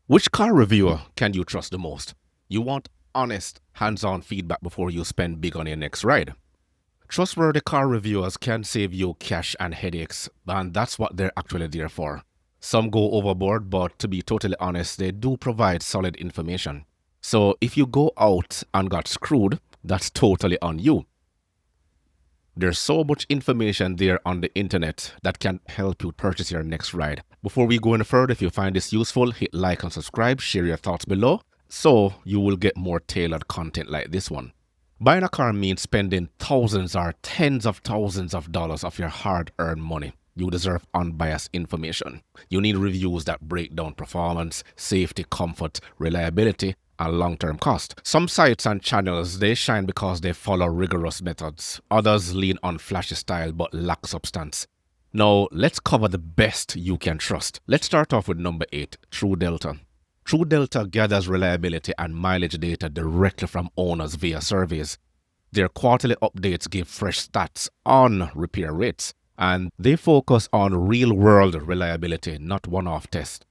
Which car reviewer can you trust the most? You want honest, hands-on feedback before you spend big on your next ride. Trustworthy car reviewers can save you cash and headaches, and that's what they're actually there for. Some go overboard, but to be totally honest, they do provide solid information. So if you go out and got screwed, that's totally on you. There's so much information there on the internet that can help you purchase your next ride. Before we go any further, if you find this useful, hit like and subscribe, share your thoughts below, so you will get more tailored content like this one. Buying a car means spending thousands or tens of thousands of dollars of your hard-earned money. You deserve unbiased information. You need reviews that break down performance, safety, comfort, reliability, and long-term cost. Some sites and channels, they shine because they follow rigorous methods. Others lean on flashy style but lack substance. Now, let's cover the best you can trust. Let's start off with number 8, True Delta. True Delta gathers reliability and mileage data directly from owners via surveys. Their quarterly updates give fresh stats on repair rates, and they focus on real-world reliability, not one-off tests.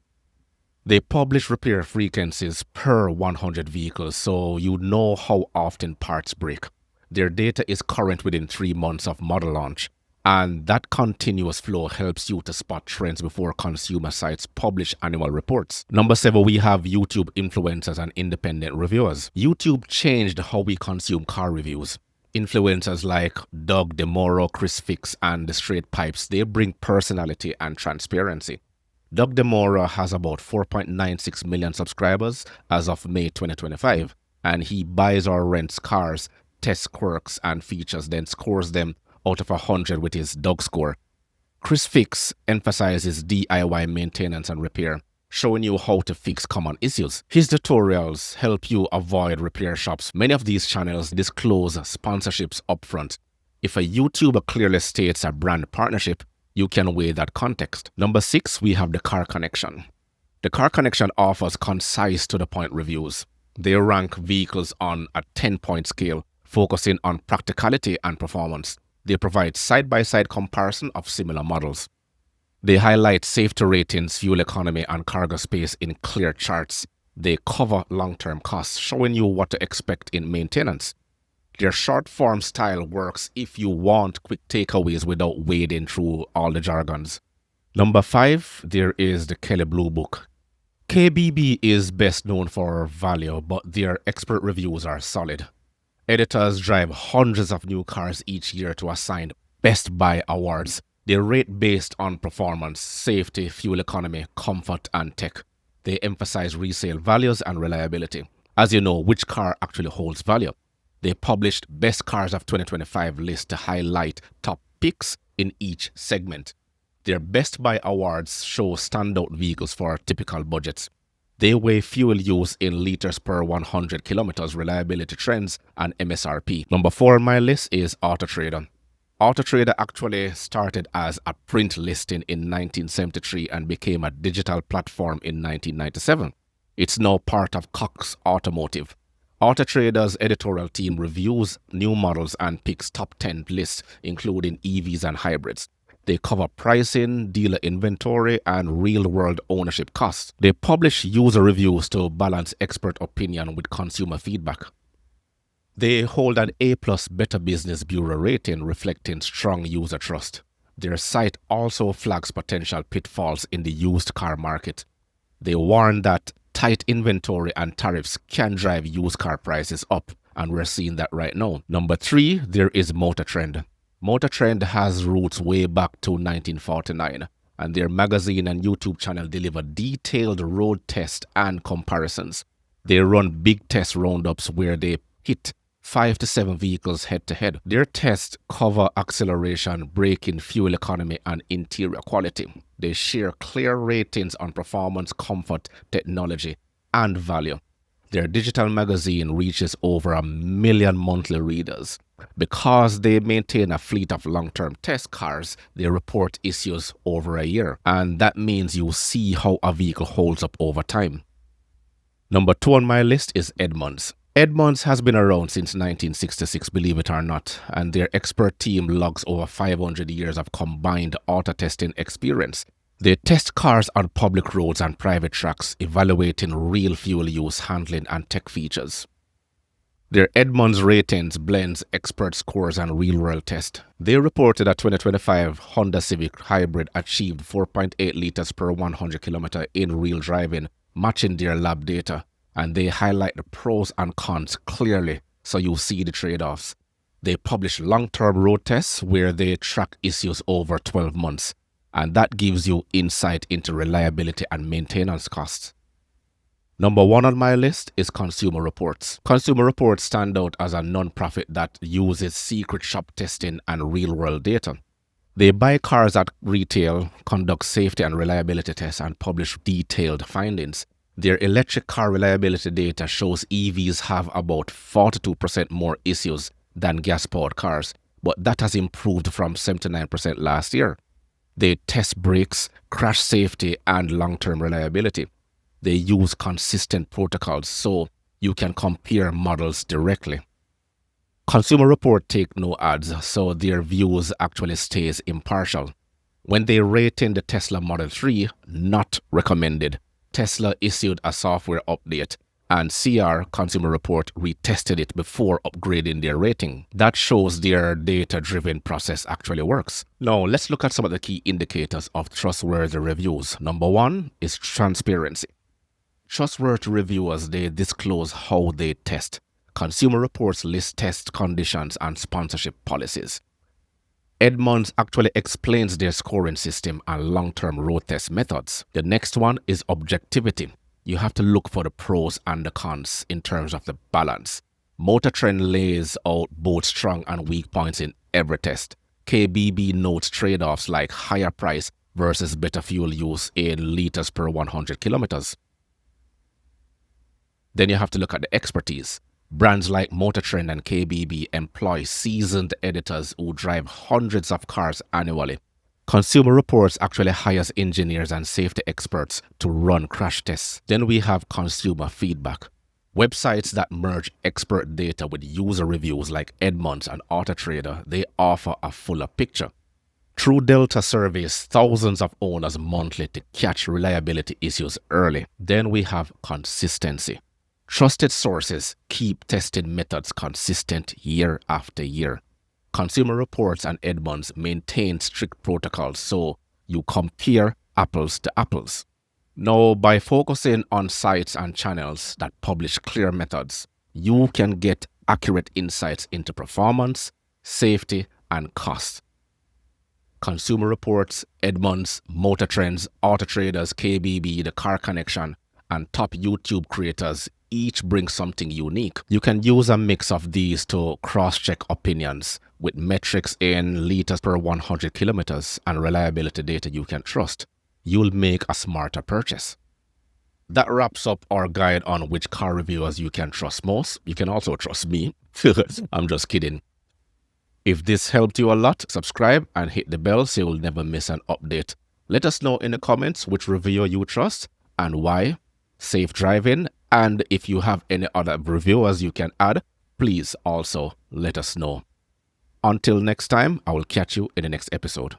They publish repair frequencies per 100 vehicles, so you know how often parts break. Their data is current within 3 months of model launch, and that continuous flow helps you to spot trends before consumer sites publish annual reports. Number 7, we have YouTube influencers and independent reviewers. YouTube changed how we consume car reviews. Influencers like Doug DeMuro, ChrisFix, and the Straight Pipes, they bring personality and transparency. Doug DeMuro has about 4.96 million subscribers as of May 2025, and he buys or rents cars, tests quirks and features, then scores them out of 100 with his Doug score. ChrisFix emphasizes DIY maintenance and repair, showing you how to fix common issues. His tutorials help you avoid repair shops. Many of these channels disclose sponsorships upfront. If a YouTuber clearly states a brand partnership, you can weigh that context. Number 6, we have the Car Connection. The Car Connection offers concise to-the-point reviews. They rank vehicles on a 10-point scale, focusing on practicality and performance. They provide side-by-side comparison of similar models. They highlight safety ratings, fuel economy, and cargo space in clear charts. They cover long-term costs, showing you what to expect in maintenance. Their short-form style works if you want quick takeaways without wading through all the jargons. Number 5, there is the Kelley Blue Book. KBB is best known for value, but their expert reviews are solid. Editors drive hundreds of new cars each year to assign Best Buy awards. They rate based on performance, safety, fuel economy, comfort, and tech. They emphasize resale values and reliability. As you know, which car actually holds value? They published Best Cars of 2025 list to highlight top picks in each segment. Their Best Buy awards show standout vehicles for typical budgets. They weigh fuel use in liters per 100 kilometers, reliability trends, and MSRP. Number 4 on my list is AutoTrader. AutoTrader actually started as a print listing in 1973 and became a digital platform in 1997. It's now part of Cox Automotive. AutoTrader's editorial team reviews new models and picks top 10 lists, including EVs and hybrids. They cover pricing, dealer inventory, and real-world ownership costs. They publish user reviews to balance expert opinion with consumer feedback. They hold an A+ Better Business Bureau rating, reflecting strong user trust. Their site also flags potential pitfalls in the used car market. They warn that tight inventory and tariffs can drive used car prices up, and we're seeing that right now. Number 3, there is Motor Trend. Motor Trend has roots way back to 1949, and their magazine and YouTube channel deliver detailed road tests and comparisons. They run big test roundups where they hit 5 to 7 vehicles head-to-head. Their tests cover acceleration, braking, fuel economy, and interior quality. They share clear ratings on performance, comfort, technology, and value. Their digital magazine reaches over 1 million monthly readers. Because they maintain a fleet of long-term test cars, they report issues over a year, and that means you see how a vehicle holds up over time. Number 2 on my list is Edmunds. Edmunds has been around since 1966, believe it or not, and their expert team logs over 500 years of combined auto testing experience. They test cars on public roads and private tracks, evaluating real fuel use, handling, and tech features. Their Edmunds ratings blends expert scores and real-world tests. They reported a 2025 Honda Civic Hybrid achieved 4.8 liters per 100 kilometer in real driving, matching their lab data. And they highlight the pros and cons clearly so you see the trade-offs. They publish long-term road tests where they track issues over 12 months. And that gives you insight into reliability and maintenance costs. Number 1 on my list is Consumer Reports. Consumer Reports stand out as a non-profit that uses secret shop testing and real-world data. They buy cars at retail, conduct safety and reliability tests, and publish detailed findings. Their electric car reliability data shows EVs have about 42% more issues than gas-powered cars, but that has improved from 79% last year. They test brakes, crash safety, and long-term reliability. They use consistent protocols so you can compare models directly. Consumer Report take no ads, so their views actually stays impartial. When they rated the Tesla Model 3, not recommended, Tesla issued a software update, and CR, Consumer Report, retested it before upgrading their rating. That shows their data-driven process actually works. Now, let's look at some of the key indicators of trustworthy reviews. Number 1 is transparency. Trustworthy reviewers, they disclose how they test. Consumer Reports list test conditions and sponsorship policies. Edmunds actually explains their scoring system and long-term road test methods. The next one is objectivity. You have to look for the pros and the cons in terms of the balance. Motor Trend lays out both strong and weak points in every test. KBB notes trade-offs like higher price versus better fuel use in liters per 100 kilometers. Then you have to look at the expertise. Brands like Motor Trend and KBB employ seasoned editors who drive hundreds of cars annually. Consumer Reports actually hires engineers and safety experts to run crash tests. Then we have consumer feedback. Websites that merge expert data with user reviews like Edmunds and AutoTrader, they offer a fuller picture. True Delta surveys thousands of owners monthly to catch reliability issues early. Then we have consistency. Trusted sources keep testing methods consistent year after year. Consumer Reports and Edmunds maintain strict protocols so you compare apples to apples. Now, by focusing on sites and channels that publish clear methods, you can get accurate insights into performance, safety, and cost. Consumer Reports, Edmunds, Motor Trends, AutoTraders, KBB, The Car Connection, and top YouTube creators each bring something unique. You can use a mix of these to cross-check opinions with metrics in liters per 100 kilometers and reliability data you can trust. You'll make a smarter purchase. That wraps up our guide on which car reviewers you can trust most. You can also trust me. I'm just kidding. If this helped you a lot, subscribe and hit the bell so you'll never miss an update. Let us know in the comments which reviewer you trust and why. Safe driving, and if you have any other reviewers you can add, please also let us know. Until next time, I will catch you in the next episode.